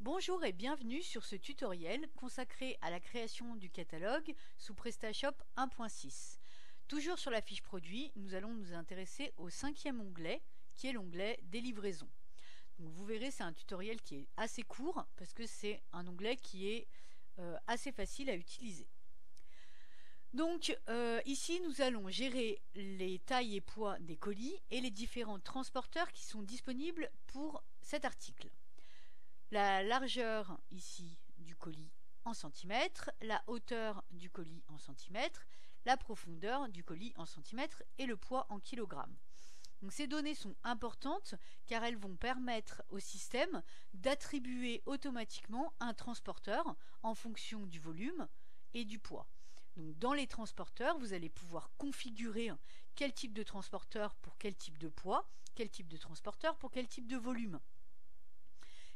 Bonjour et bienvenue sur ce tutoriel consacré à la création du catalogue sous PrestaShop 1.6. Toujours sur la fiche produit, nous allons nous intéresser au cinquième onglet qui est l'onglet des livraisons. Donc vous verrez, c'est un tutoriel qui est assez court parce que c'est un onglet qui est assez facile à utiliser. Donc ici nous allons gérer les tailles et poids des colis et les différents transporteurs qui sont disponibles pour cet article. La largeur ici du colis en centimètres, la hauteur du colis en centimètres, la profondeur du colis en centimètres et le poids en kilogrammes. Donc ces données sont importantes car elles vont permettre au système d'attribuer automatiquement un transporteur en fonction du volume et du poids. Donc dans les transporteurs, vous allez pouvoir configurer quel type de transporteur pour quel type de poids, quel type de transporteur pour quel type de volume.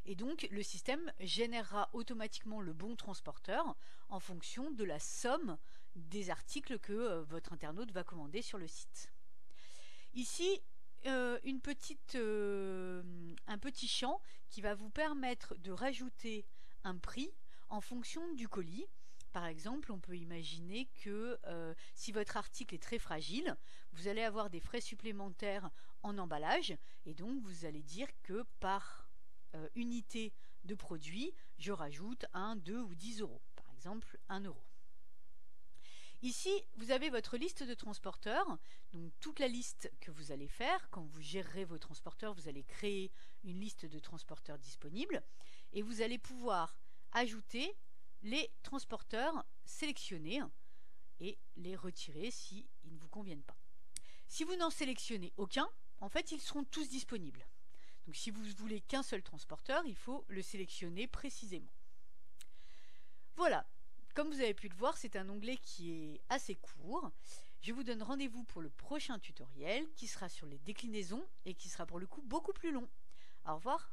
Et donc le système générera automatiquement le bon transporteur en fonction de la somme des articles que votre internaute va commander sur le site. Ici, un petit champ qui va vous permettre de rajouter un prix en fonction du colis. Par exemple, on peut imaginer que si votre article est très fragile, vous allez avoir des frais supplémentaires en emballage et donc vous allez dire que par unité de produit, je rajoute 1, 2 ou 10 euros, par exemple 1 euro. Ici, vous avez votre liste de transporteurs, donc toute la liste que vous allez faire. Quand vous gérerez vos transporteurs, vous allez créer une liste de transporteurs disponibles et vous allez pouvoir ajouter les transporteurs sélectionnés et les retirer s'ils ne vous conviennent pas. Si vous n'en sélectionnez aucun, en fait, ils seront tous disponibles. Donc si vous voulez qu'un seul transporteur, il faut le sélectionner précisément. Voilà, comme vous avez pu le voir, c'est un onglet qui est assez court. Je vous donne rendez-vous pour le prochain tutoriel qui sera sur les déclinaisons et qui sera pour le coup beaucoup plus long. Au revoir.